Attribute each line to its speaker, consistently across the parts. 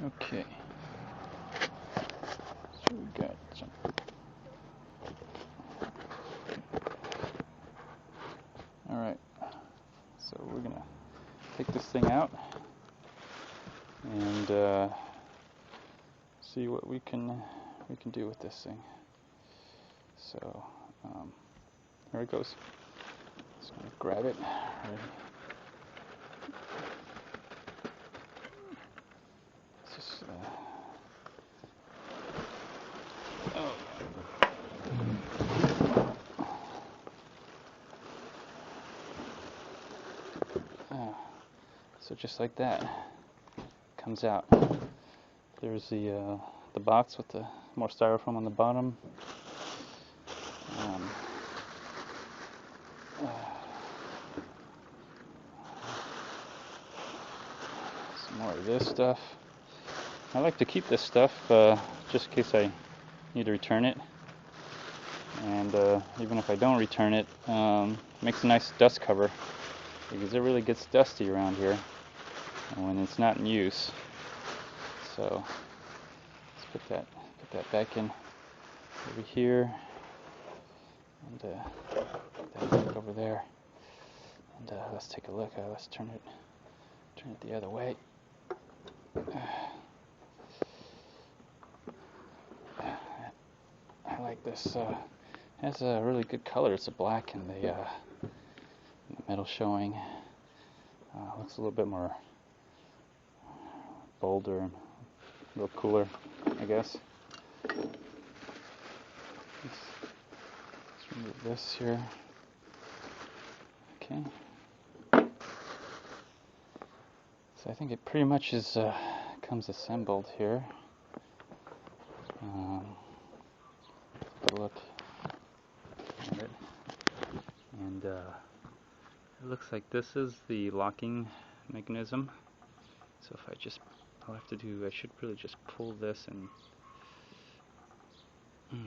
Speaker 1: Okay, so we got some. Alright, so we're gonna take this thing out and see what we can do with this thing. So here it goes. Just gonna grab it. Ready. Just, oh. So just like that, comes out. There's the box with the more styrofoam on the bottom. Some more of this stuff. I like to keep this stuff just in case I need to return it. And even if I don't return it, makes a nice dust cover, because it really gets dusty around here when it's not in use. So let's put that back in over here, and put that back over there. And let's take a look. Let's turn it the other way. I like this. It has a really good color. It's a black and the metal showing. Looks a little bit more bolder and a little cooler, I guess. Let's remove this here. Okay. So I think it pretty much is comes assembled here. Take a look at it, and it looks like this is the locking mechanism. So if I should really just pull this and let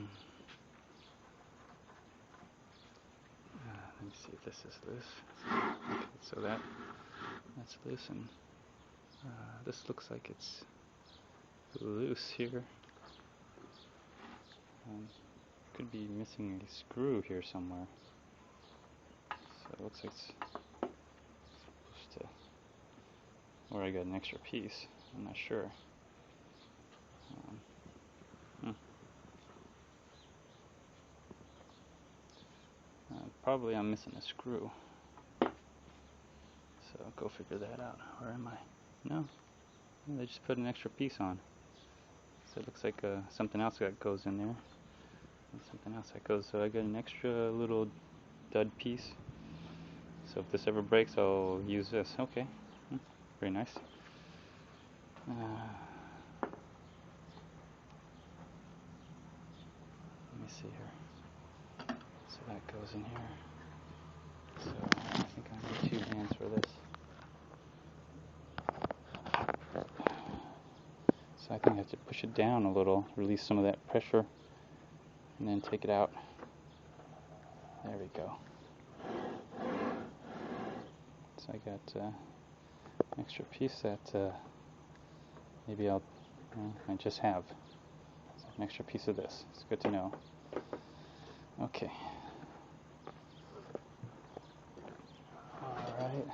Speaker 1: me see if this is loose. Okay, so that's loose, and this looks like it's loose here. Could be missing a screw here somewhere. So it looks like it's supposed to, or I got an extra piece. I'm not sure. Probably I'm missing a screw. So go figure that out. Where am I? No, they just put an extra piece on. So it looks like something else that goes in there. And something else that goes. So I got an extra little dud piece. So if this ever breaks, I'll use this. Okay, very nice. Let me see here. So that goes in here. So I think I need 2 hands for this. So I think I have to push it down a little, release some of that pressure, and then take it out. There we go. So I got an extra piece that maybe I just have. So an extra piece of this. It's good to know. Okay. Alright.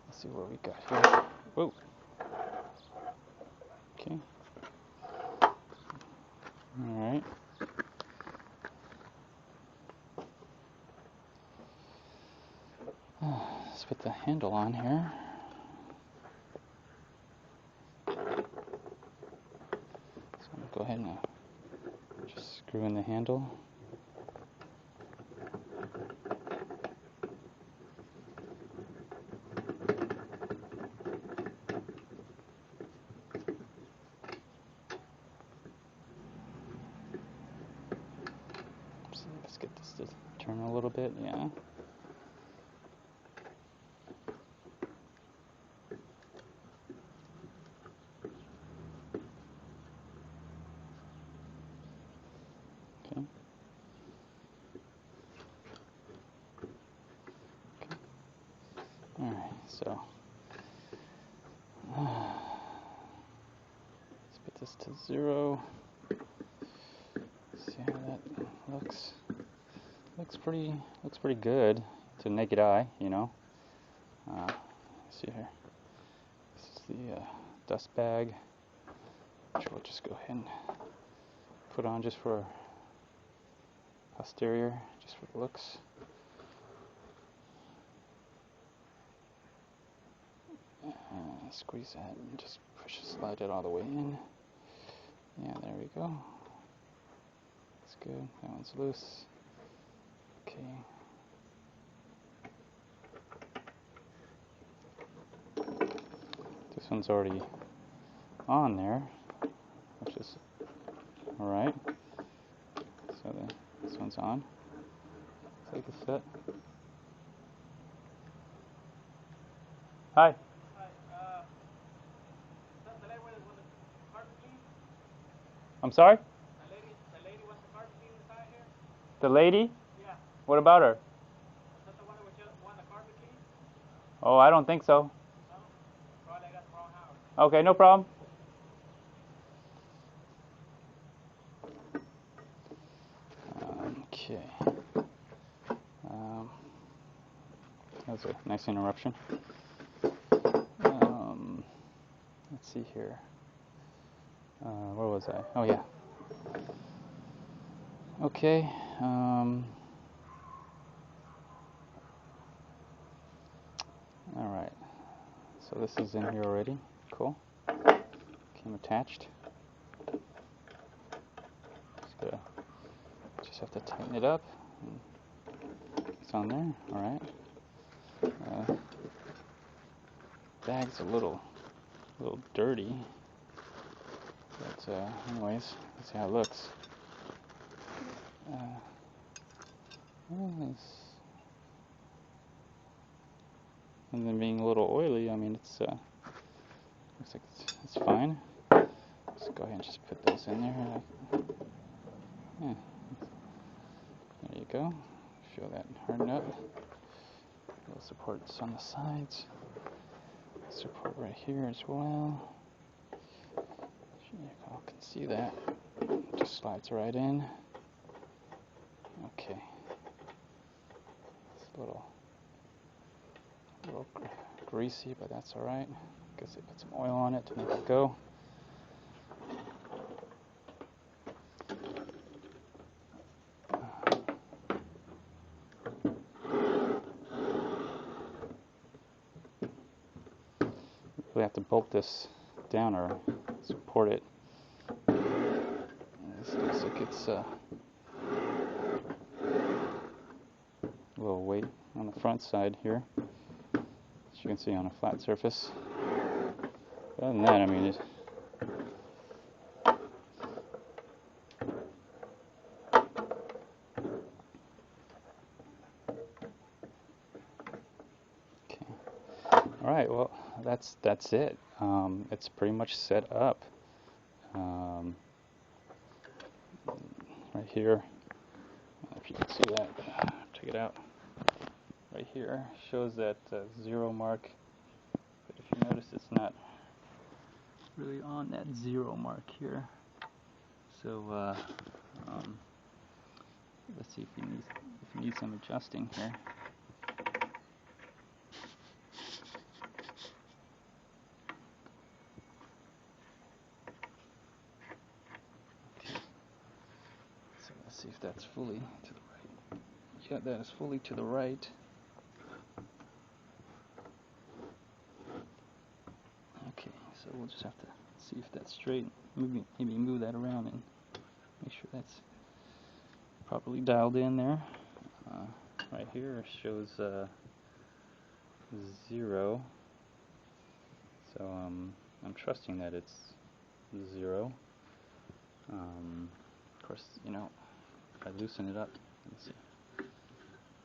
Speaker 1: Let's see what we got here. Whoa. Okay. Alright. Let's put the handle on here. So I'm going to go ahead and just screw in the handle. Let's get this to turn a little bit, yeah. Okay. Alright, so this to 0. See how that looks. Looks pretty good to naked eye, you know. Let's see here. This is the dust bag, which we'll just go ahead and put on just for posterior, just for the looks. Squeeze that and just slide it all the way in. Yeah, there we go. That's good. That one's loose. Okay. This one's already on there, which is alright. So this one's on. Take a set. Hi. I'm sorry? The lady wants the carpet cleaned inside here? The lady? Yeah. What about her? Is that the one that want the carpet cleaned? Oh, I don't think so. No? Probably I got the wrong house. Okay, no problem. Okay. That was a nice interruption. Let's see here. Where was I? Oh, yeah. Okay. Alright. So this is in here already. Cool. Came attached. Just have to tighten it up. It's on there. Alright. Bag's a little dirty. But anyways, let's see how it looks. And then being a little oily, I mean, it's looks like it's fine. Let's go ahead and just put those in there. Yeah. There you go. Feel that harden up. Little supports on the sides. Support right here as well. You can see that. Just slides right in. Okay. It's a little greasy, but that's alright. Guess they put some oil on it to make it go. We have to bolt this down or support it. This looks like it's a little weight on the front side here, as you can see on a flat surface. But other than that, I mean, okay. All right. Well, that's it. It's pretty much set up. Right here, if you can see that, check it out. Right here shows that 0 mark, but if you notice, it's not really on that 0 mark here. So let's see if you need some adjusting here. See if that's fully to the right. Yeah, that is fully to the right. Okay, so we'll just have to see if that's straight. Maybe move that around and make sure that's properly dialed in there. Right here shows 0. So I'm trusting that it's 0. Of course, you know, if I loosen it up, let's see,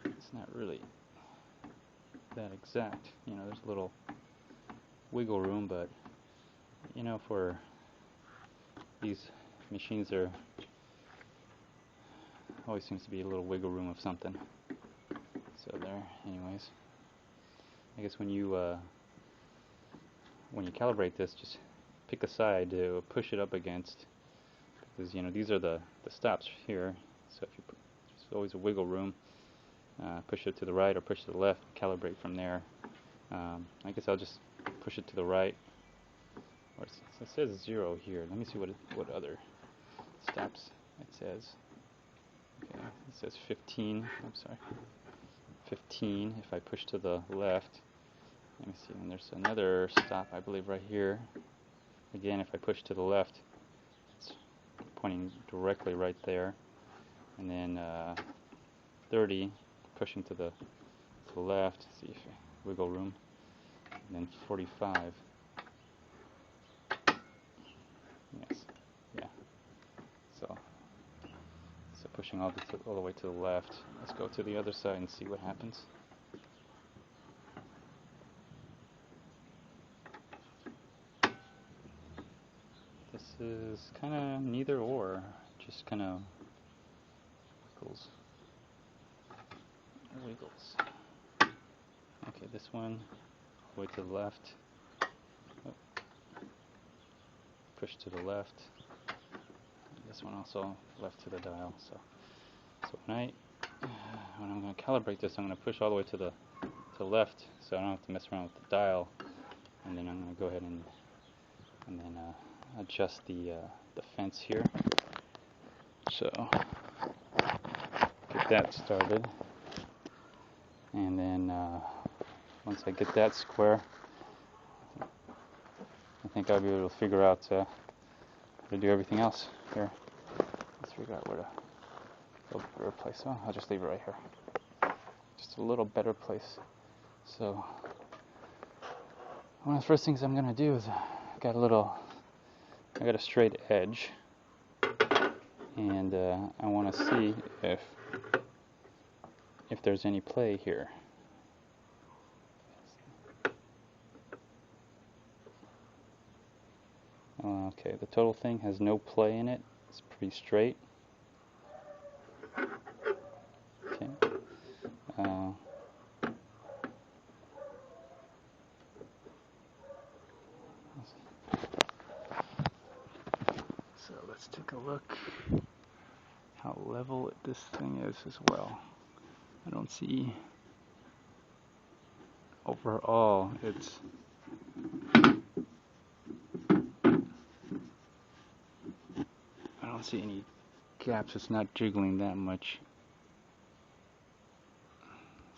Speaker 1: it's not really that exact. You know, there's a little wiggle room, but you know, for these machines, there always seems to be a little wiggle room of something. So there, anyways, I guess when you calibrate this, just pick a side to push it up against, because these are the stops here. So if you there's always a wiggle room. Push it to the right or push to the left, calibrate from there. I guess I'll just push it to the right. Or it says 0 here. Let me see what other stops it says. Okay, it says 15. I'm sorry, 15. If I push to the left, let me see. And there's another stop, I believe, right here. Again, if I push to the left, it's pointing directly right there. And then 30, pushing to the left. See if I wiggle room. And then 45. Yes. Yeah. So pushing all the way to the left. Let's go to the other side and see what happens. This is kind of neither or, just kind of wiggles. Okay, this one all the way to the left. Oh. Push to the left. This one also left to the dial. So when I'm going to calibrate this, I'm going to push all the way to the left, so I don't have to mess around with the dial. And then I'm going to go ahead and then adjust the fence here. So get that started, and then once I get that square, I think I'll be able to figure out how to do everything else here. Let's figure out where to a little better place. Oh, I'll just leave it right here. Just a little better place. So one of the first things I'm gonna do is I got a straight edge, and I want to see if there's any play here. Okay, the total thing has no play in it. It's pretty straight. Okay. So let's take a look how level this thing is as well. I don't see, overall it's I don't see any gaps. It's not jiggling that much.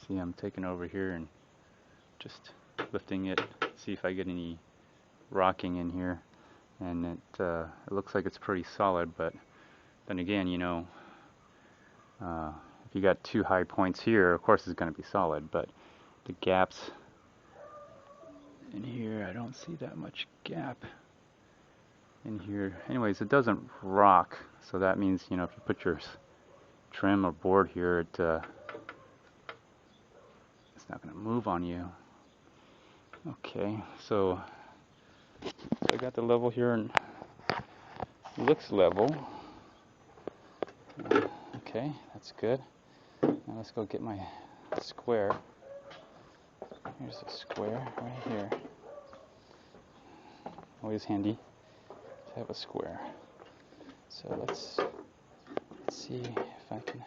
Speaker 1: See, I'm taking over here and just lifting it, see if I get any rocking in here, and it looks like it's pretty solid. But then again, if you got two high points here, of course it's going to be solid, but the gaps in here, I don't see that much gap in here. Anyways, it doesn't rock, so that means, if you put your trim or board here, it's not going to move on you. Okay, so I got the level here, and it looks level. Okay, that's good. Now let's go get my square. Here's a square right here. Always handy to have a square. So let's see if I can.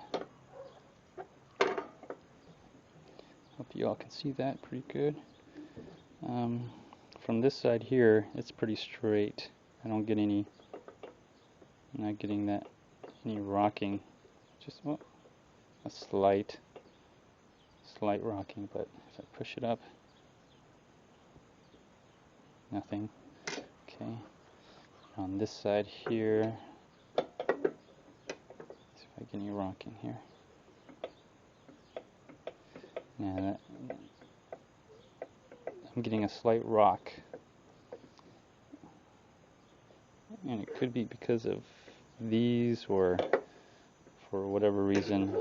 Speaker 1: Hope you all can see that pretty good. From this side here, it's pretty straight. I don't get any. I'm not getting any rocking. Just a slight rocking, but if I push it up, nothing. Okay. On this side here, see if I get any rocking here. Now I'm getting a slight rock, and it could be because of these, or for whatever reason.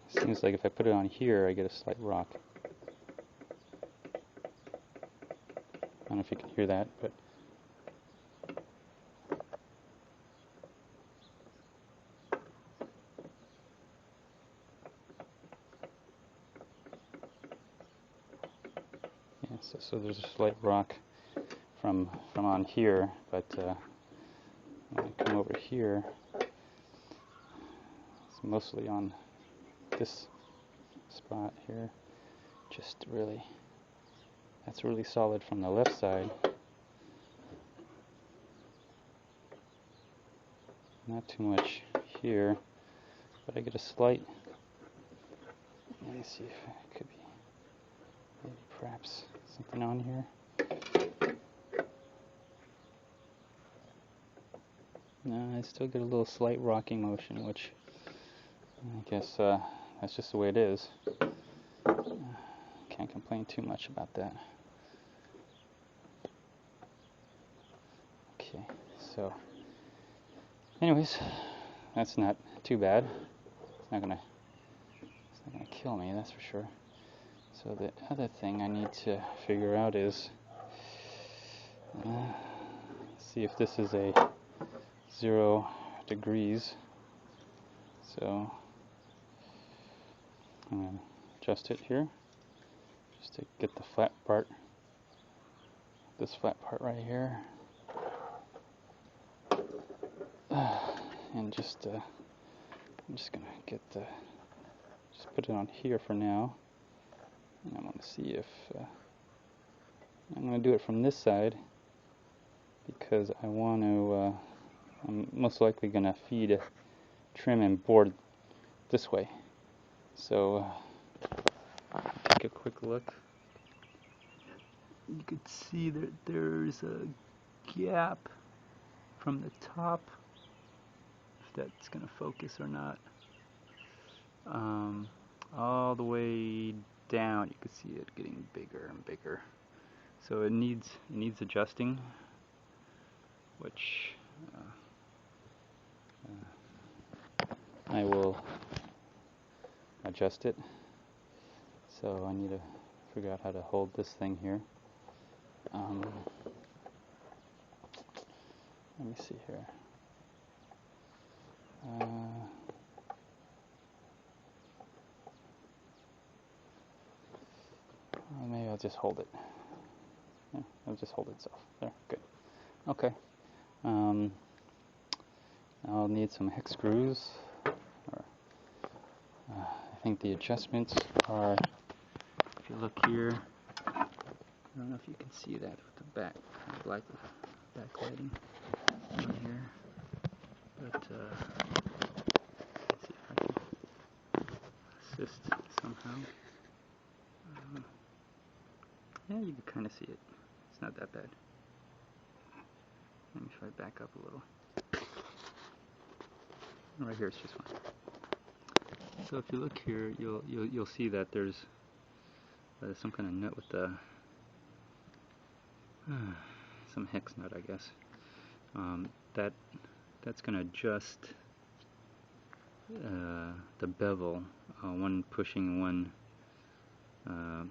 Speaker 1: Seems like if I put it on here, I get a slight rock. I don't know if you can hear that, but So there's a slight rock from on here, but when I come over here, it's mostly on this spot here. Just really, that's really solid from the left side. Not too much here, but I get a slight. Let me see if it could be maybe perhaps something on here. No, I still get a little slight rocking motion, which I guess that's just the way it is. Can't complain too much about that. Okay, so anyways, that's not too bad. It's not gonna kill me, that's for sure. So the other thing I need to figure out is see if this is a 0 degrees. So I'm going to adjust it here just to get the flat part, this flat part right here, and just I'm just going to get the, just put it on here for now, and I'm going to see if I'm going to do it from this side because I want to I'm most likely going to feed trim and board this way. So take a quick look. You could see that there's a gap from the top, if that's going to focus or not, all the way down. You can see it getting bigger and bigger. So it needs adjusting, which I will adjust it. So I need to figure out how to hold this thing here. Let me see here. Maybe I'll just hold it. Yeah, it'll just hold itself. There, good. Okay. I'll need some hex screws. I think the adjustments are, if you look here, I don't know if you can see that with the black backlighting on here, but let's see if I can assist somehow. Yeah, you can kind of see it. It's not that bad. Let me try to back up a little. Right here, it's just fine. So if you look here, you'll see that there's some kind of nut with the some hex nut, I guess. That's going to adjust the bevel. One pushing, one.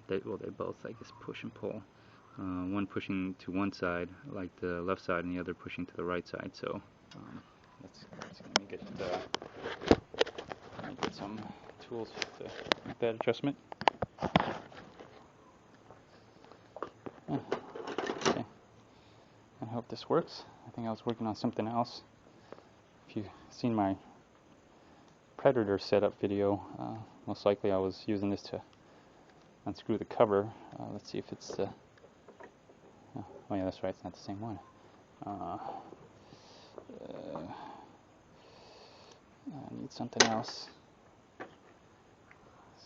Speaker 1: They both, I guess, push and pull. One pushing to one side, like the left side, and the other pushing to the right side. So let's let me get some tools to make that adjustment. Okay. I hope this works. I think I was working on something else. If you've seen my Predator setup video, most likely I was using this to unscrew the cover. Let's see if it's the... oh yeah, that's right, it's not the same one. I need something else.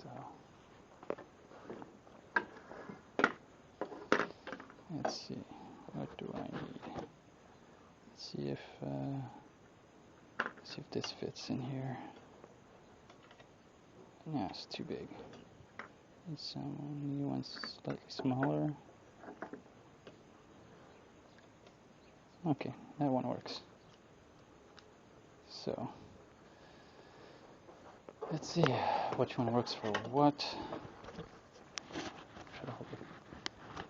Speaker 1: So let's see, what do I need? Let's see if this fits in here. No, it's too big. Need one slightly smaller. Okay, that one works. So let's see which one works for what. Try to hold the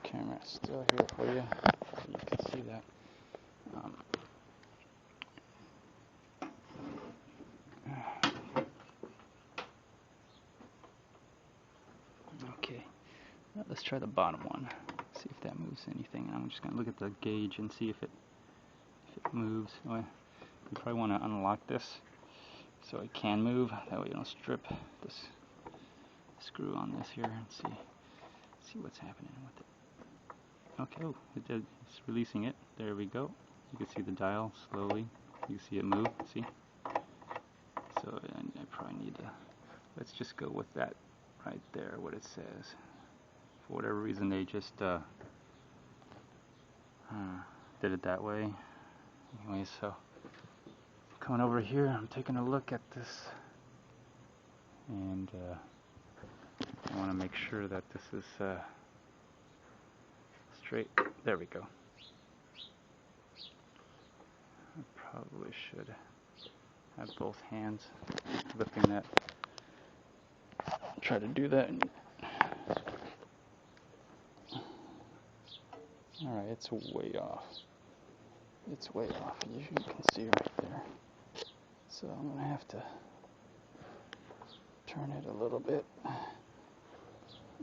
Speaker 1: camera still here for you so you can see that. Okay, now let's try the bottom one. release anything. And I'm just going to look at the gauge and see if it moves. Oh, you probably want to unlock this so it can move. That way you don't strip this screw on this here and see what's happening with it. Okay, oh, it did. It's releasing it. There we go. You can see the dial slowly. You can see it move. See? So I probably need to. Let's just go with that right there. What it says. For whatever reason, they just did it that way. Anyway, so coming over here, I'm taking a look at this, and I want to make sure that this is straight. There we go. I probably should have both hands lifting that. Try to do that. Alright, it's way off. It's way off, as you can see right there. So I'm going to have to turn it a little bit.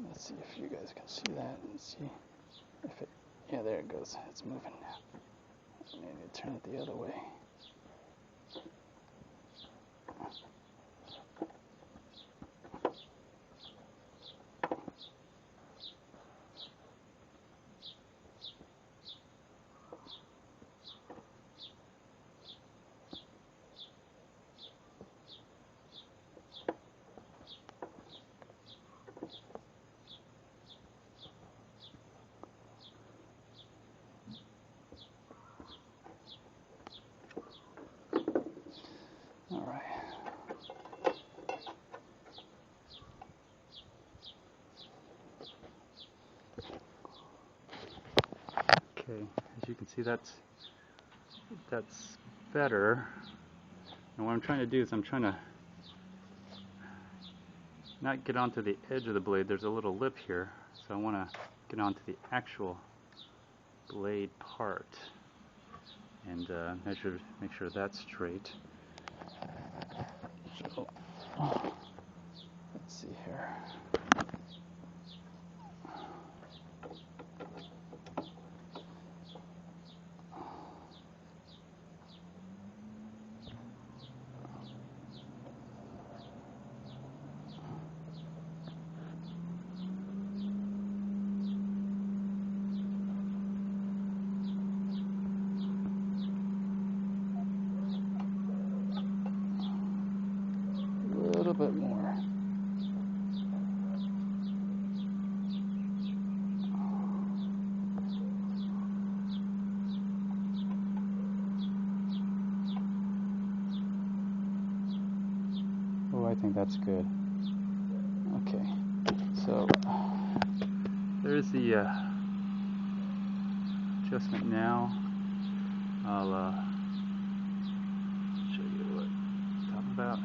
Speaker 1: Let's see if you guys can see that and see if it, yeah, there it goes. It's moving now. Maybe turn it the other way. Alright. Okay, as you can see, that's better. And what I'm trying to do is I'm trying to not get onto the edge of the blade. There's a little lip here, so I want to get onto the actual blade part and make sure that's straight. So, let's see here. A little bit more. Oh, I think that's good. Okay, so there's the adjustment now. I'll show you what I'm talking about.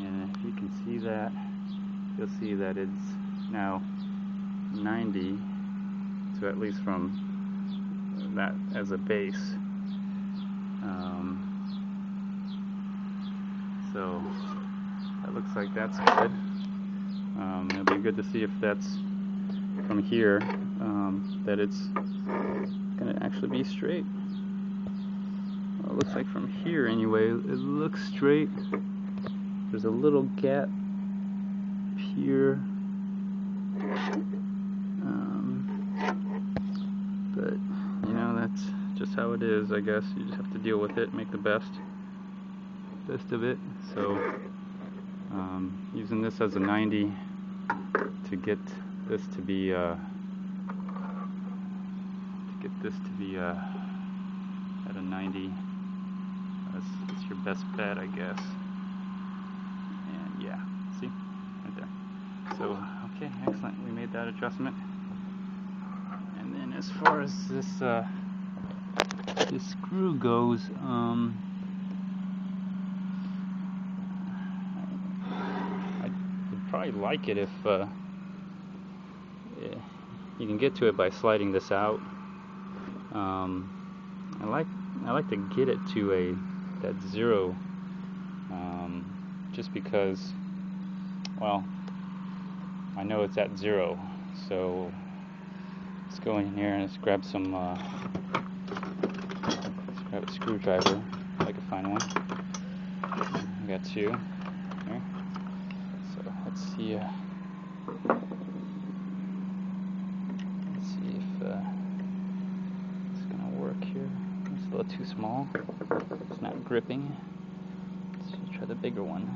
Speaker 1: And if you can see that, you'll see that it's now 90, so at least from that as a base. So that looks like that's good. It'll be good to see if that's from here, that it's going to actually be straight. Well, it looks like from here anyway, it looks straight. There's a little gap here, but you know, that's just how it is, I guess. You just have to deal with it, make the best of it. So using this as a 90 to get this to be at a 90, that's your best bet, I guess. And yeah, see, right there. So okay, excellent, we made that adjustment. And then as far as this screw goes, I'd probably like it if you can get to it by sliding this out. I like to get it to that 0, just because, well, I know it's at 0, so let's go in here and let's grab some, let's grab a screwdriver, if I can find one. I got two here. So let's see if it's gonna work here. It's a little too small. It's not gripping. Let's try the bigger one.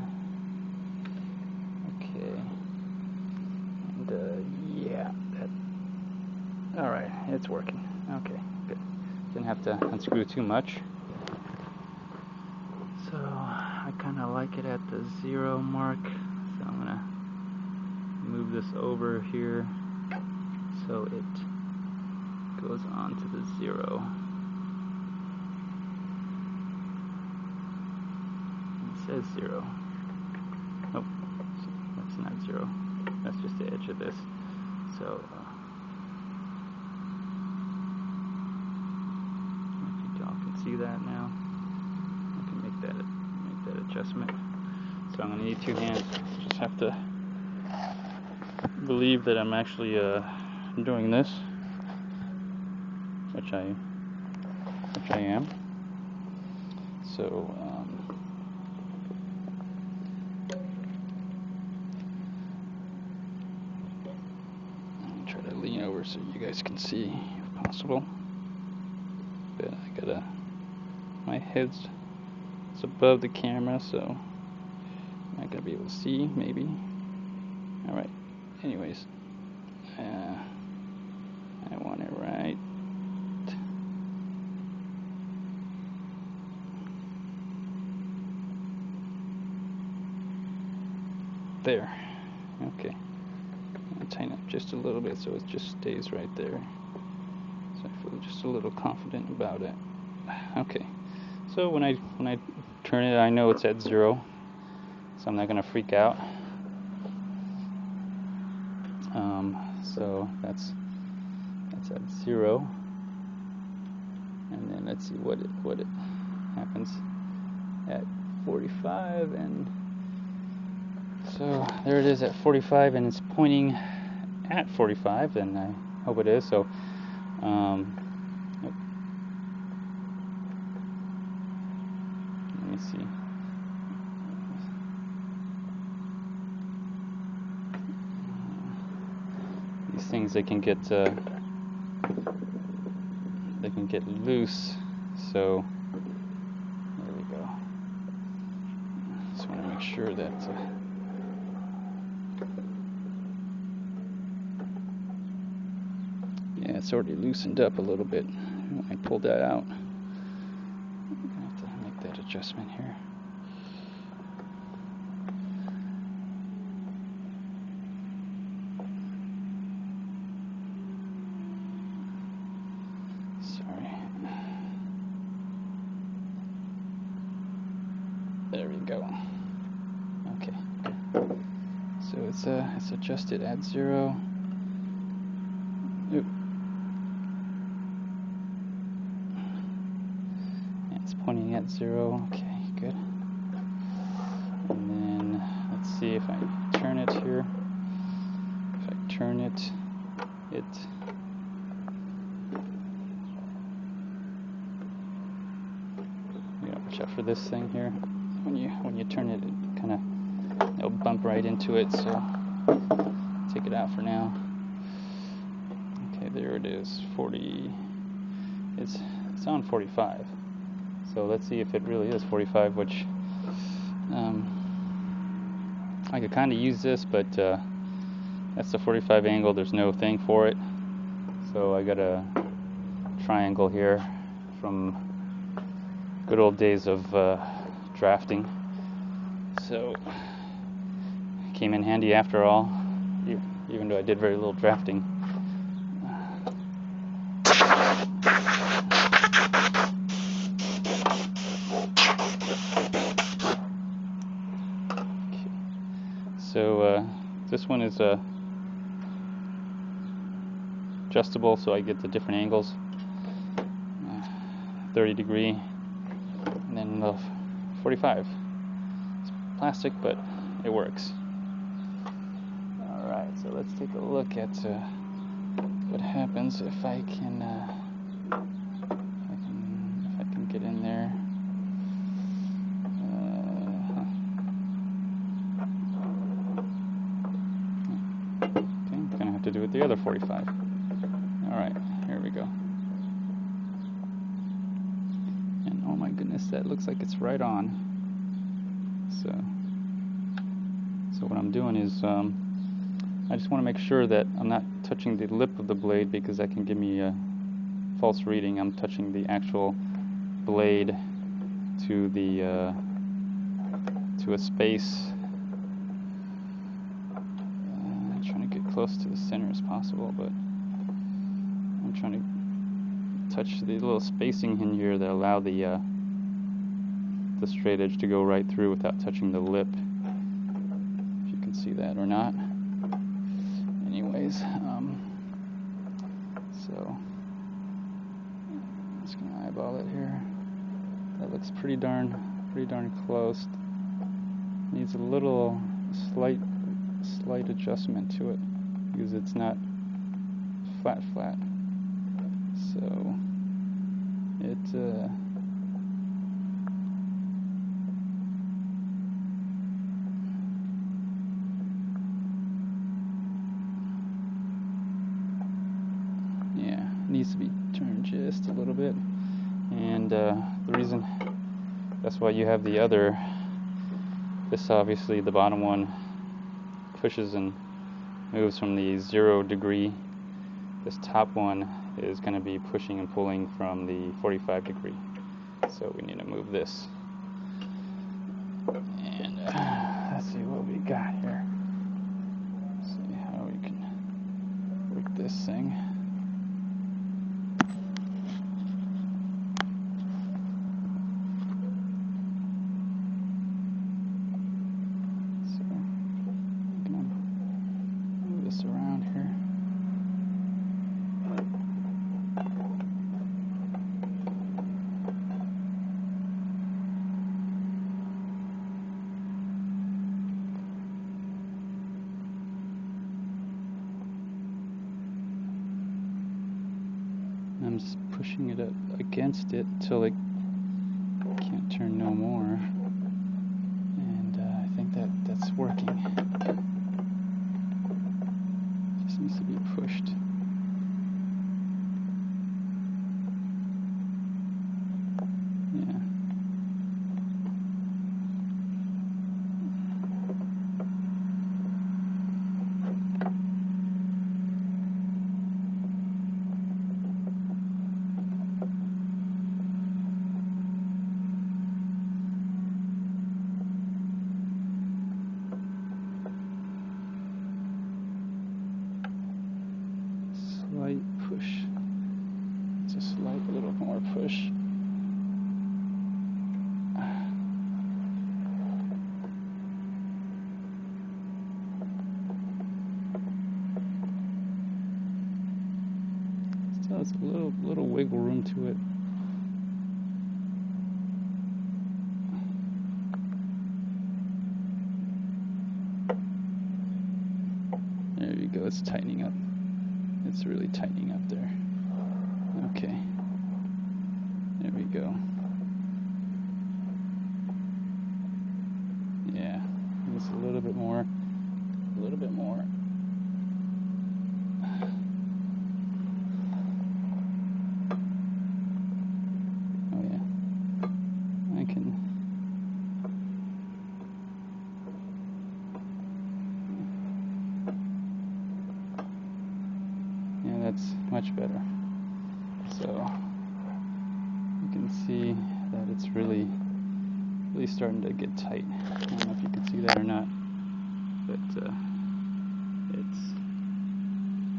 Speaker 1: Okay. And yeah, all right, it's working. Okay, good. Didn't have to unscrew too much. So I kind of like it at the 0 mark. So I'm gonna move this over here so it goes on to the 0. It says 0. Nope, that's not 0. That's just the edge of this. So if you all can see that now, I can make that adjustment. So I'm gonna need 2 hands. Just have to believe that I'm actually doing this, which I am. So I'm try to lean over so you guys can see if possible. But I gotta, my head's above the camera, so I'm not gonna be able to see, maybe. Alright, anyways, I want it right there. Okay, I'll tighten up just a little bit so it just stays right there. So I feel just a little confident about it. Okay, so when I turn it, I know it's at 0, so I'm not gonna freak out. So that's at 0, and then let's see what it happens at 45, and so there it is at 45, and it's pointing at 45, and I hope it is. So let me see. These things, they can get loose, so there we go. Just want to make sure that yeah, it's already loosened up a little bit. I pulled that out. I'm gonna have to make that adjustment here. There we go. Okay. So it's adjusted at 0. Oop. Yeah, it's pointing at 0. Okay, good. And then let's see if I turn it here. If I turn it, you gotta watch out for this thing here. When you turn it, it'll bump right into it, so take it out for now. Okay, there it is, 40. It's on 45. So let's see if it really is 45, which I could kind of use this, but that's the 45 angle. There's no thing for it, so I got a triangle here from good old days of drafting, so it came in handy after all, even though I did very little drafting. Okay. So this one is adjustable, so I get the different angles, 30 degree, and then 45. It's plastic, but it works. Alright, so let's take a look at what happens if I can get in there. Okay, I'm gonna have to do it the other 45. All right, here we go. And oh my goodness, that looks like it's right on. So what I'm doing is I just want to make sure that I'm not touching the lip of the blade, because that can give me a false reading. I'm touching the actual blade to the to a space. I'm trying to get close to the center as possible, but I'm trying to touch the little spacing in here that allow the straight edge to go right through without touching the lip. If you can see that or not. Anyways, so I'm just gonna eyeball it here. That looks pretty darn close. Needs a little slight adjustment to it because it's not flat. So it needs to be turned just a little bit, and the reason that's why you have the other, this obviously the bottom one pushes and moves from the 0 degree. This top one is going to be pushing and pulling from the 45 degree, so we need to move this. And let's see what we got here. Let's see how we can work this thing. Around here. I'm just pushing it up against it until it can't turn no more, and I think that's working. Needs to be pushed. Yeah. Slight push. It's a slight little more push. Still has a little wiggle room to it. There you go, it's tightening up. It's really tightening up there. Okay. There we go. Yeah. Just a little bit more. A little bit more. Oh yeah. I can. Yeah, that's much better. So you can see that it's really starting to get tight. I don't know if you can see that or not, but it's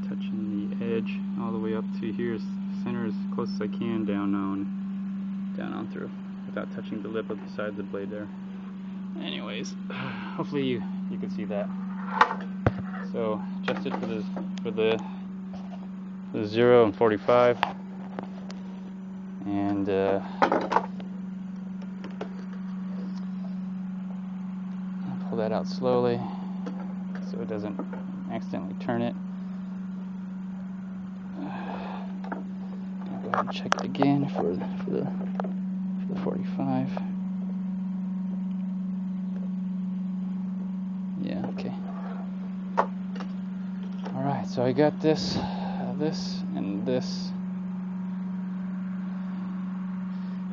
Speaker 1: touching the edge all the way up to here, center as close as I can, down on through, without touching the lip of the side of the blade there. Anyways, hopefully you can see that. So adjust it for the 0 and 45, and pull that out slowly so it doesn't accidentally turn it. check it again for the 45. Yeah, okay. Alright, so I got this, and this.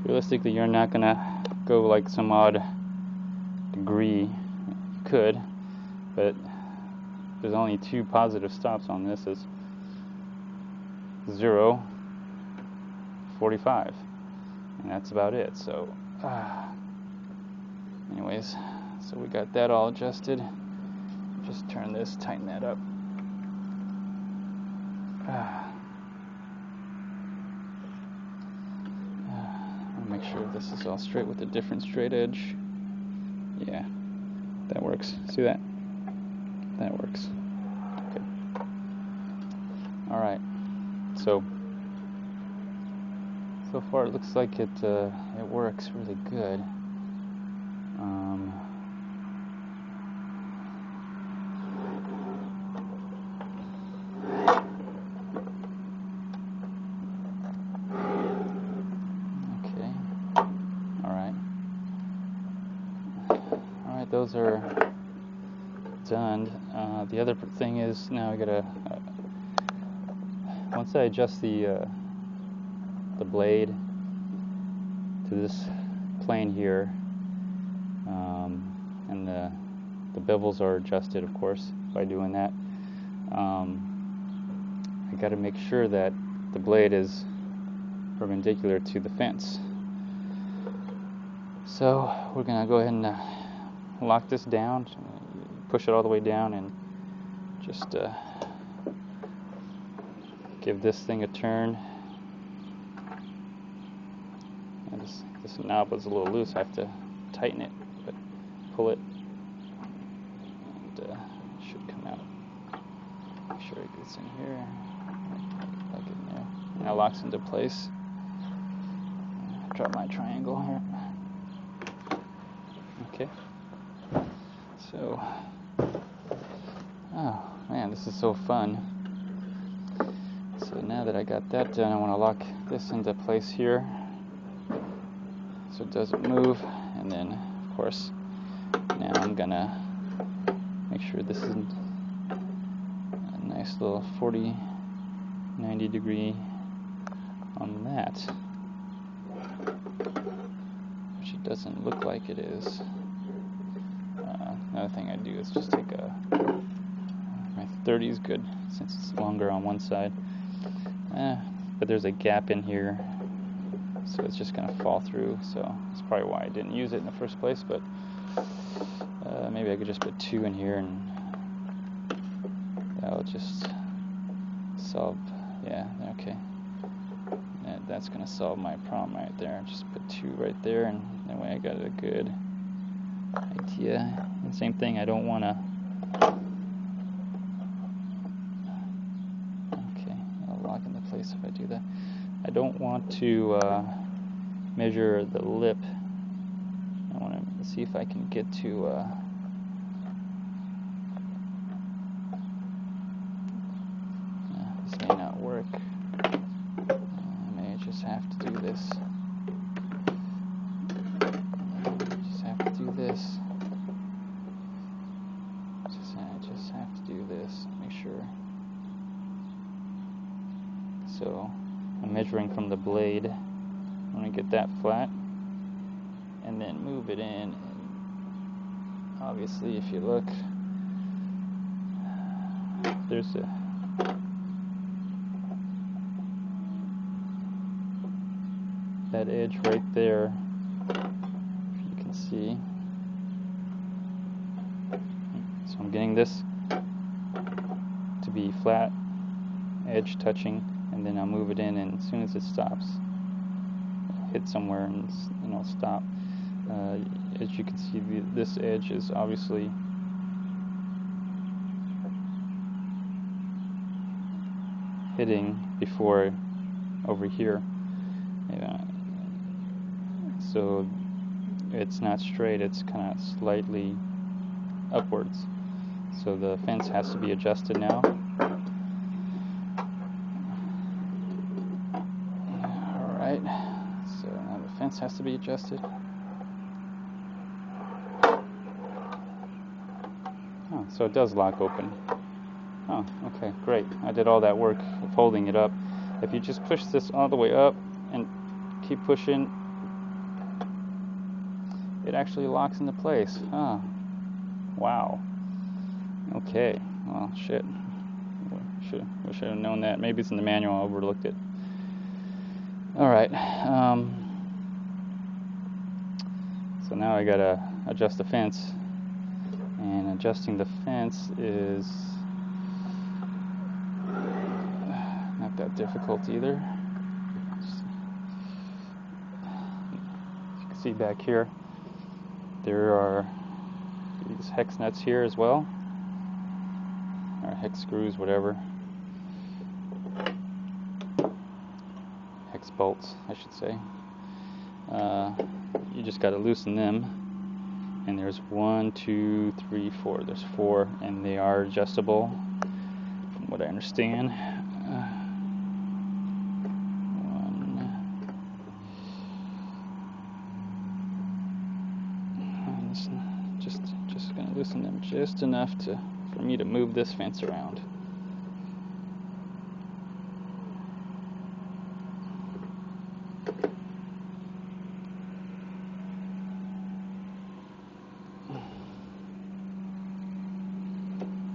Speaker 1: Realistically, you're not gonna go like some odd degree. You could, but there's only 2 positive stops on this. Is 0, 45, and that's about it. So anyways, so we got that all adjusted. Just turn this, tighten that up. I'll make sure this is all straight with a different straight edge. Yeah, that works. See that? That works. Good. Alright, so far it looks like it works really good. Okay. Alright, those are done. The other thing is, now I gotta once I adjust the blade to this plane here, and the bevels are adjusted, of course, by doing that. I got to make sure that the blade is perpendicular to the fence. So we're gonna go ahead and lock this down, push it all the way down, and just give this thing a turn. And this knob was a little loose. I have to tighten it, but pull it, and it should come out. Make sure it gets in here, like it in there. Now locks into place. Drop my triangle here. Okay. So, oh man, this is so fun. So now that I got that done, I want to lock this into place here so it doesn't move. And then, of course, now I'm gonna make sure this is a nice little 90 degree on that, which it doesn't look like it is. Another thing I do is just take my 30 is good since it's longer on one side, but there's a gap in here, so it's just gonna fall through. So that's probably why I didn't use it in the first place. But maybe I could just put 2 in here, and that'll just solve. Yeah, okay. That's gonna solve my problem right there. Just put 2 right there, and that way I got a good idea. And same thing, I don't want to. Okay, I'll lock into place if I do that. I don't want to measure the lip. I want to see if I can get to. This may not work. I may just have to do this. This. I just have to do this. Make sure. So I'm measuring from the blade. I want to get that flat, and then move it in. And obviously, if you look, there's that edge right there. If you can see. So I'm getting this to be flat, edge touching, and then I'll move it in, and as soon as it stops, hit somewhere and stop. As you can see, this edge is obviously hitting before over here. So it's not straight, it's kind of slightly upwards. So the fence has to be adjusted now. fence has to be adjusted. Oh, so it does lock open. Oh, okay, great. I did all that work of holding it up. If you just push this all the way up and keep pushing, it actually locks into place. Oh, wow. Okay, well, shit. Wish I had known that. Maybe it's in the manual, I overlooked it. Alright, so now I gotta adjust the fence. And adjusting the fence is not that difficult either. As you can see back here, there are these hex nuts here as well, or hex screws, whatever. Hex bolts, I should say. You just got to loosen them. And there's 1, 2, 3, 4. There's 4, and they are adjustable, from what I understand. Just gonna loosen them just enough for me to move this fence around.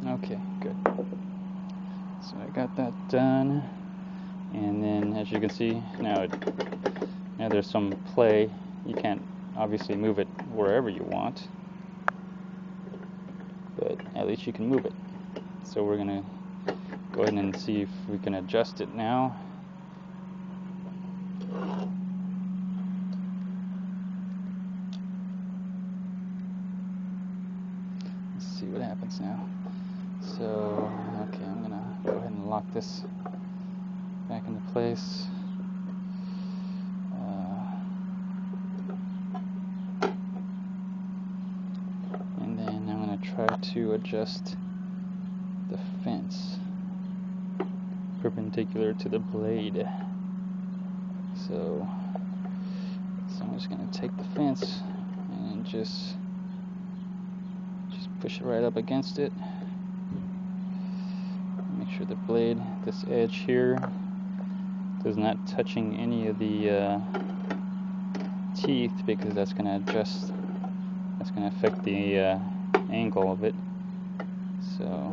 Speaker 1: Okay, good. So I got that done, and then as you can see, now there's some play. You can't obviously move it wherever you want, but at least you can move it. So we're gonna go ahead and see if we can adjust it now. Let's see what happens now. So, okay, I'm gonna go ahead and lock this back into place. And then I'm gonna try to adjust the fence perpendicular to the blade. So I'm just gonna take the fence and just push it right up against it. Make sure the blade, this edge here, does not touching any of the teeth, because that's going to affect the angle of it. So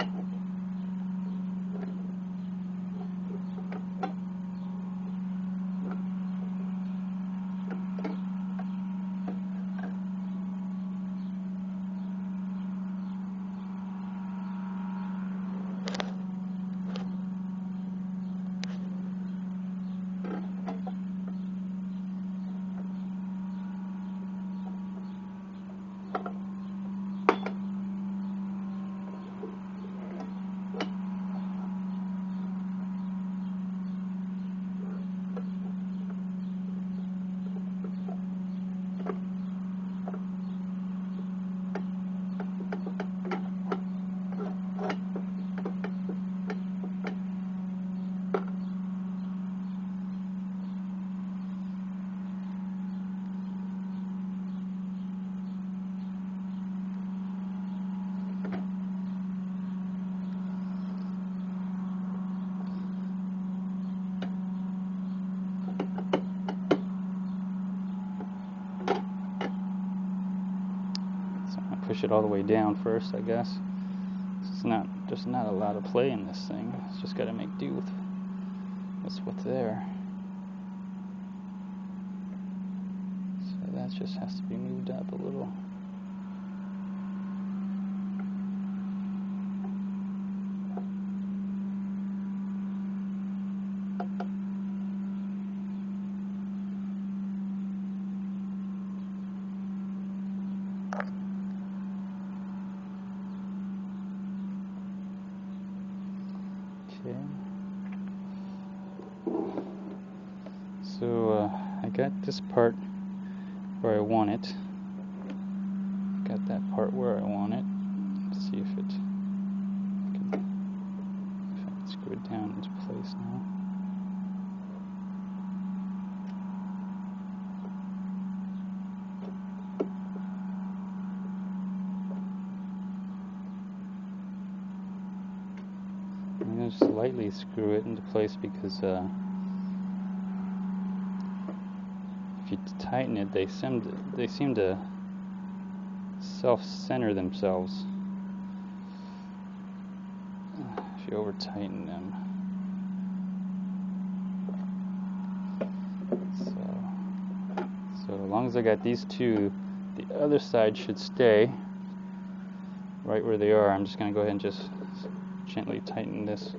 Speaker 1: push it all the way down first, I guess. There's not a lot of play in this thing. It's just got to make do with what's there. So that just has to be moved up a little. Okay. So I got this part where I want it. Got that part where I want it. Let's see if I can screw it down into place now. I'm going to just lightly screw it into place because if you tighten it, they seem to self-center themselves if you over-tighten them. So as long as I got these two, the other side should stay right where they are. I'm just going to go ahead and just gently tighten this.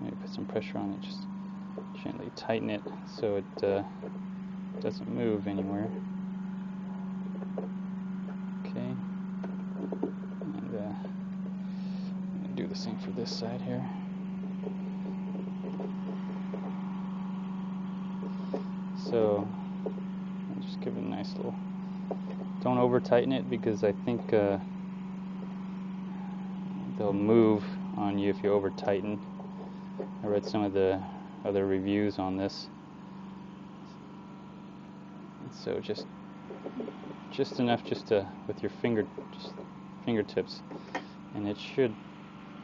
Speaker 1: Maybe put some pressure on it. Just gently tighten it so it doesn't move anywhere. Okay. And I'm going to do the same for this side here. So I'll just give it a nice little. Don't over tighten it because I think they'll move on you if you over tighten. I read some of the other reviews on this. So just enough just to with your fingertips, and it should,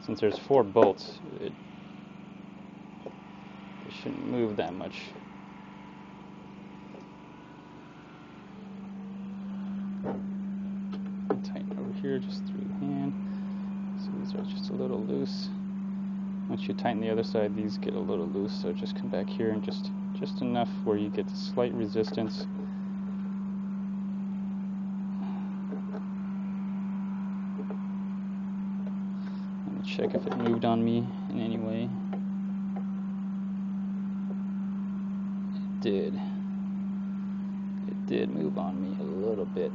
Speaker 1: since there's 4 bolts, it shouldn't move that much. Tighten over here just through the hand. So these are just a little loose. Once you tighten the other side, these get a little loose, so just come back here and just enough where you get slight resistance. Let me check if it moved on me in any way. It did. It did move on me a little bit.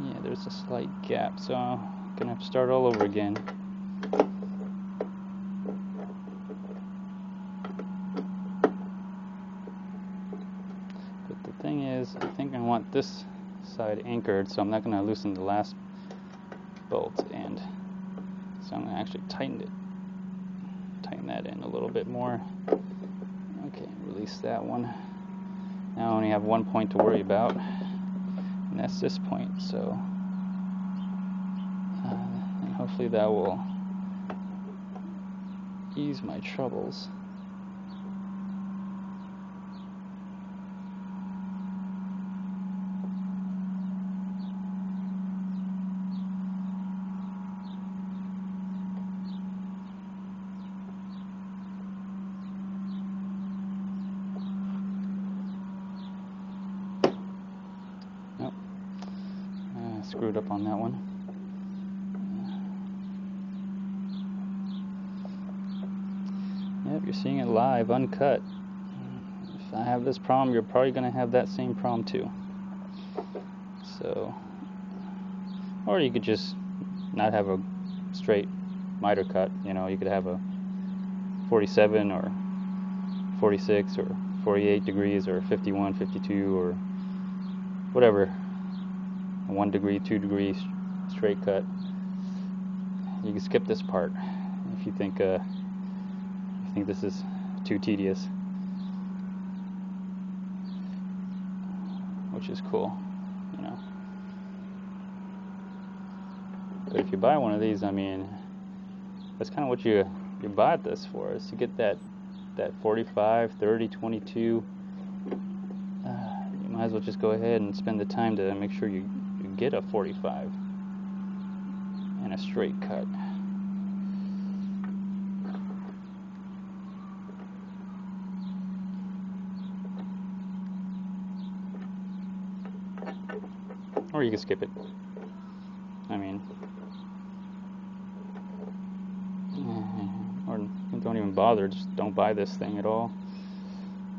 Speaker 1: Yeah, there's a slight gap, so I'm gonna have to start all over again. But the thing is, I think I want this side anchored, so I'm not gonna loosen the last bolt, and so I'm gonna actually tighten that in a little bit more. Okay, release that one. Now I only have one point to worry about, and that's this point. So and hopefully that will ease my troubles. Nope. Screwed up on that one. Yep, you're seeing it live, uncut. If I have this problem, you're probably going to have that same problem too. So, or you could just not have a straight miter cut. You know, you could have a 47 or 46 or 48 degrees or 51, 52 or whatever. 1 degree, 2 degrees straight cut. You can skip this part if you think this is too tedious, which is cool, you know. But if you buy one of these, I mean, that's kind of what you bought this for, is to get that 45, 30, 22. You might as well just go ahead and spend the time to make sure you get a 45 and a straight cut. Or you can skip it. I mean, or don't even bother. Just don't buy this thing at all.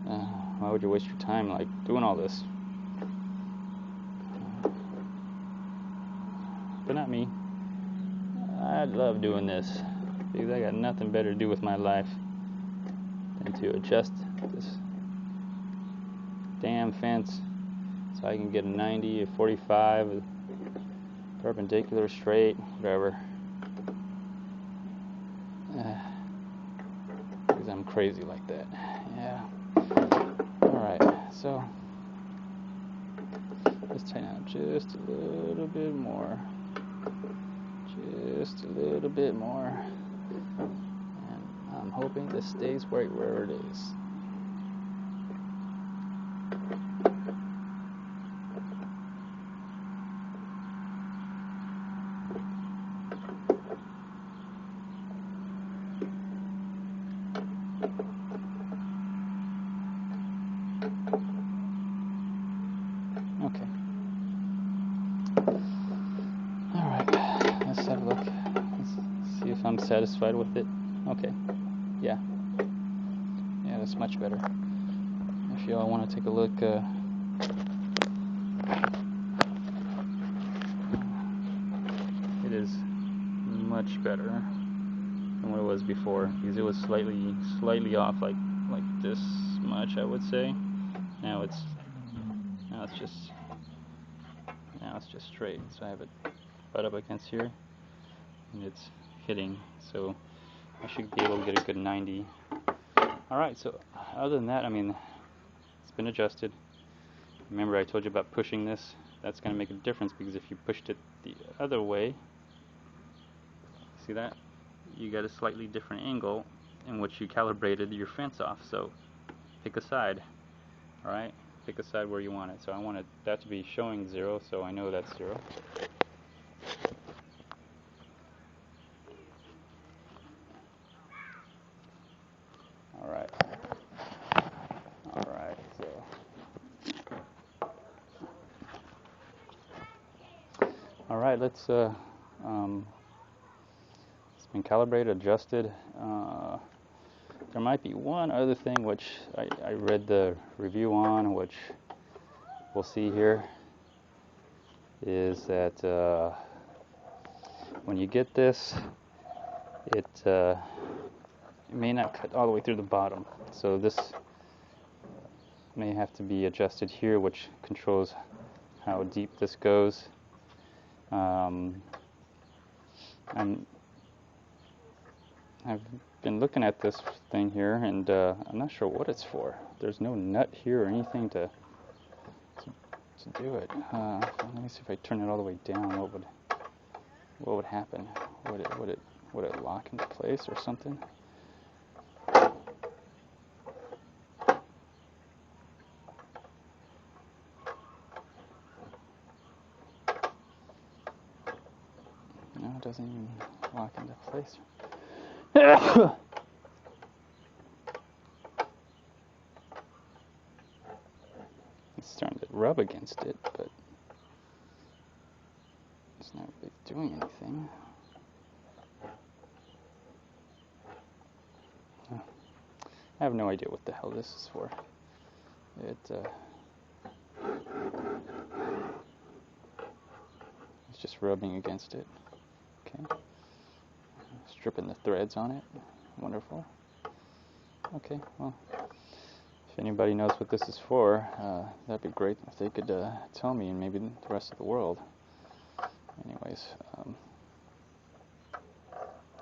Speaker 1: Why would you waste your time like doing all this? But not me. I love doing this because I got nothing better to do with my life than to adjust this damn fence so I can get a 90, a 45, a perpendicular, straight, whatever. Because I'm crazy like that. Yeah. Alright, so let's tighten out just a little bit more. Just a little bit more. And I'm hoping this stays right where it is. Okay. Alright, let's have a look. Let's see if I'm satisfied with it. Okay. Yeah. Yeah, that's much better. If y'all want to take a look, it is much better than what it was before, because it was slightly off, like this much, I would say. Now it's just straight. So I have it right up against here, and it's hitting. So I should be able to get a good 90. All right. So other than that, I mean, it's been adjusted. Remember, I told you about pushing this. That's going to make a difference, because if you pushed it the other way, see that? You got a slightly different angle in which you calibrated your fence off. So pick a side. All right. Pick a side where you want it. So I want that to be showing 0, so I know that's 0. Alright. Alright, so. Alright, let's, it's been calibrated, adjusted. There might be one other thing which I read the review on, which we'll see here, is that when you get this, it may not cut all the way through the bottom. So this may have to be adjusted here, which controls how deep this goes. I've been looking at this thing here, and I'm not sure what it's for. There's no nut here or anything to do it. Let me see if I turn it all the way down. What would happen? Would it lock into place or something? No, it doesn't even lock into place. It's starting to rub against it, but it's not really doing anything. I have no idea what the hell this is for. It's just rubbing against it. Okay. Stripping the threads on it. Wonderful. Okay, well, if anybody knows what this is for, that'd be great if they could tell me, and maybe the rest of the world. Anyways,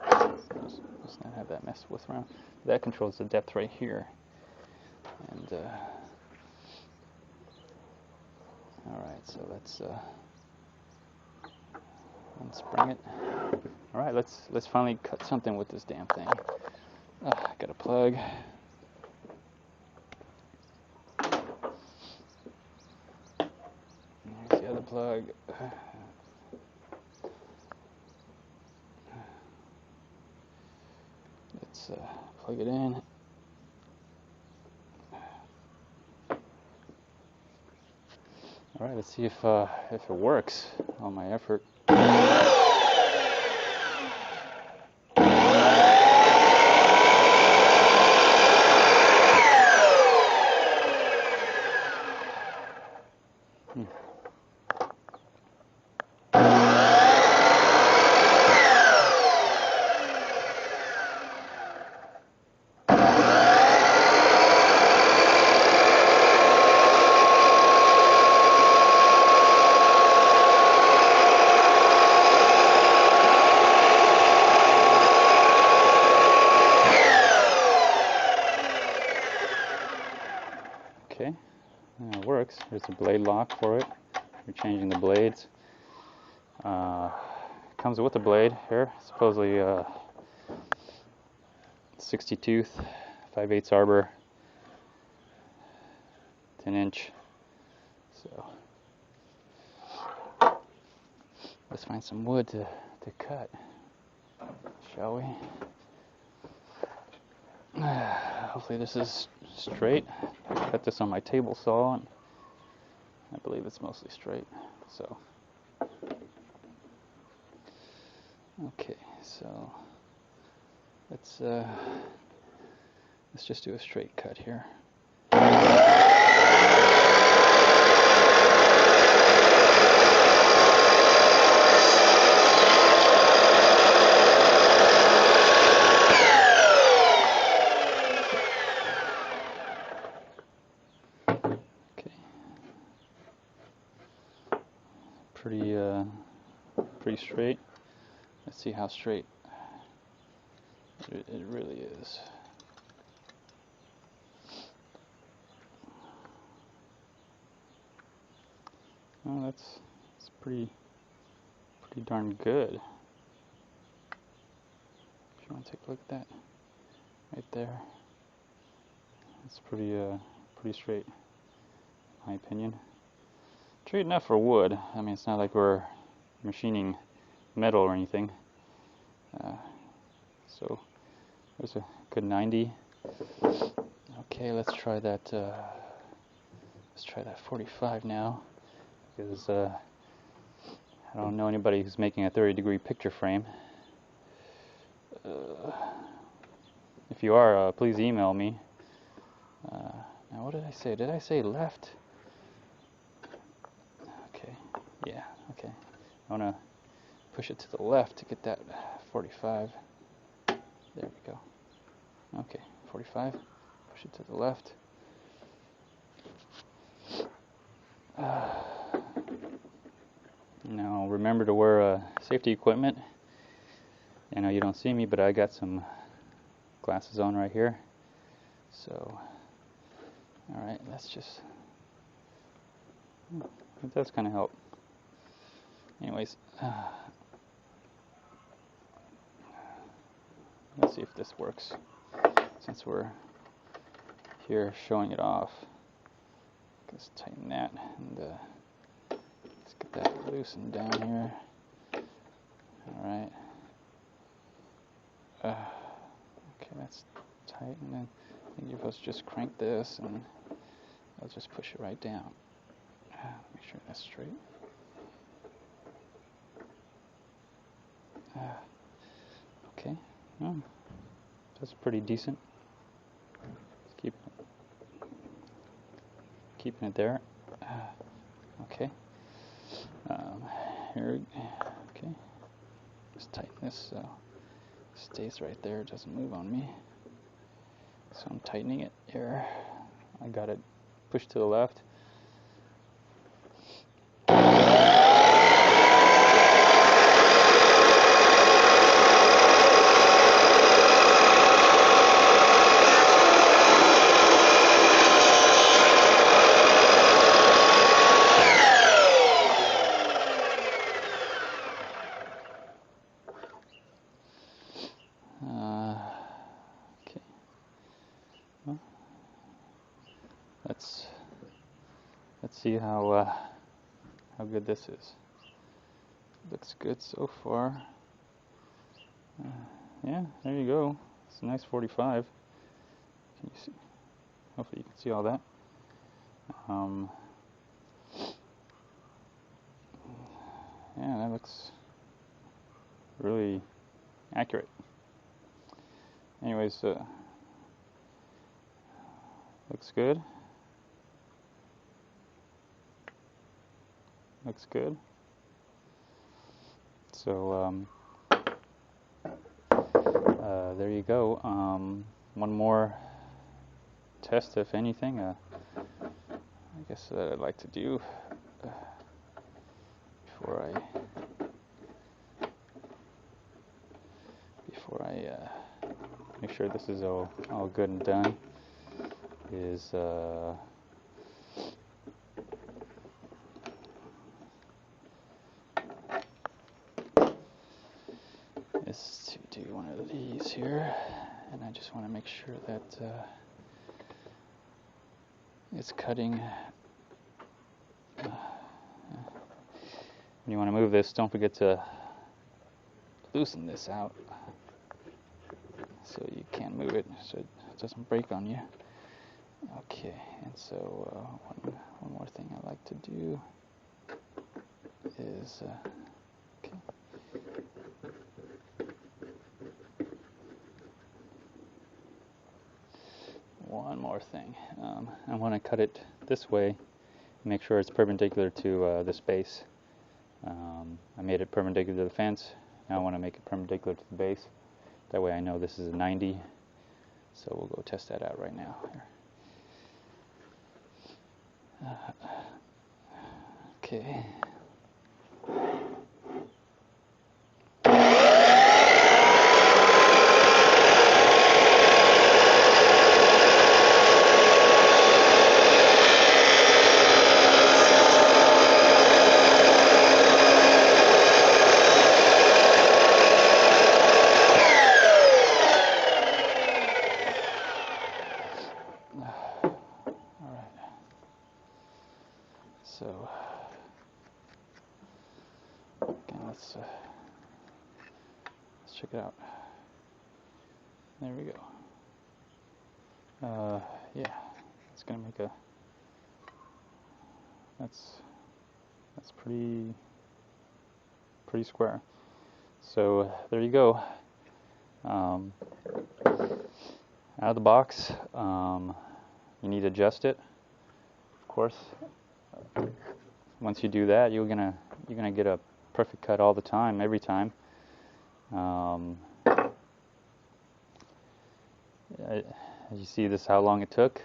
Speaker 1: let's not have that messed with around. That controls the depth right here. And alright, so let's unspring it. Alright, let's finally cut something with this damn thing. I got a plug. There's the other plug. Let's plug it in. Alright, let's see if it works on my effort. Okay, it works. There's a blade lock for it. You're changing the blades. comes with a blade here, supposedly 60 tooth, 5/8 arbor, 10-inch. So let's find some wood to cut, shall we? Hopefully this is straight. I cut this on my table saw, and I believe it's mostly straight. So, okay, so let's just do a straight cut here. Pretty straight. Let's see how straight it really is. Oh, that's pretty darn good. If you want to take a look at that right there, it's pretty straight, in my opinion. Straight enough for wood. I mean, it's not like we're machining metal or anything. So there's a good 90. Okay, let's try that. Let's try that 45 now, because I don't know anybody who's making a 30-degree picture frame. If you are, please email me. Now, what did I say? Did I say left? Okay. Yeah. Okay. I want to push it to the left to get that 45. There we go. Okay, 45. Push it to the left. Now remember to wear safety equipment. I know you don't see me, but I got some glasses on right here. So, alright, let's just... It does kind of help. Anyways, let's see if this works, since we're here showing it off. Let's tighten that, and let's get that loosened down here. Alright. Okay, that's tight, and then I think you're supposed to just crank this, and I'll just push it right down. Make sure that's straight. Okay, well, that's pretty decent. Just keeping it there. Okay. Okay. Just tighten this so it stays right there. It doesn't move on me. So I'm tightening it here. I got it pushed to the left. Okay. Well, let's see how good this is. Looks good so far. Yeah, there you go. It's a nice 45. Can you see? Hopefully you can see all that. Yeah, that looks really accurate. Anyways, looks good. Looks good. So there you go. One more test, if anything. I guess that I'd like to do before I make sure this is all good and done. Is make sure that it's cutting. When you want to move this, don't forget to loosen this out so you can't move it so it doesn't break on you. Okay, and so one more thing I like to do is okay. One more thing. I want to cut it this way, make sure it's perpendicular to this base. I made it perpendicular to the fence. Now I want to make it perpendicular to the base. That way I know this is a 90. So we'll go test that out right now. Okay. So again, let's check it out. There we go. Yeah, it's gonna make a. That's pretty square. So there you go. Out of the box, you need to adjust it, of course. Once you do that, you're gonna get a perfect cut all the time, every time. As you see, this is how long it took.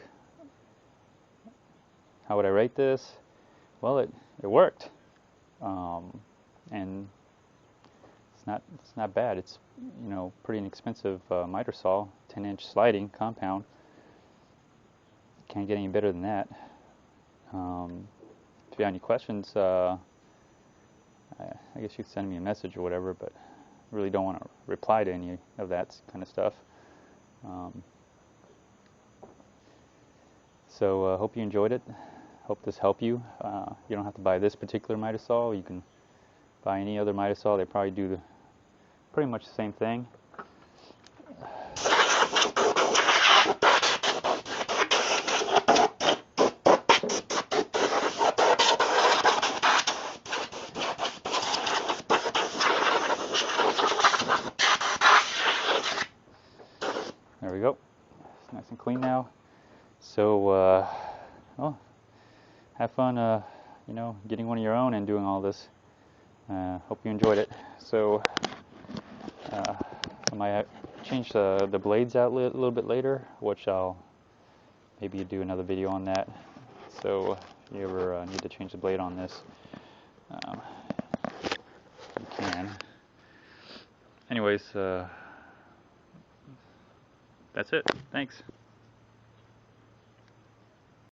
Speaker 1: How would I rate this? Well, it worked, and it's not bad. It's pretty inexpensive miter saw, 10-inch sliding compound. Can't get any better than that. If you have any questions, I guess you can send me a message or whatever, but I really don't want to reply to any of that kind of stuff. So hope you enjoyed it. Hope this helped you. You don't have to buy this particular miter saw. You can buy any other miter saw. They probably do pretty much the same thing. There we go. It's nice and clean now. So, well, have fun, getting one of your own and doing all this. Hope you enjoyed it. So, I might change the blades out a little bit later, which I'll maybe do another video on that. So, if you ever need to change the blade on this, you can. Anyways, that's it. Thanks.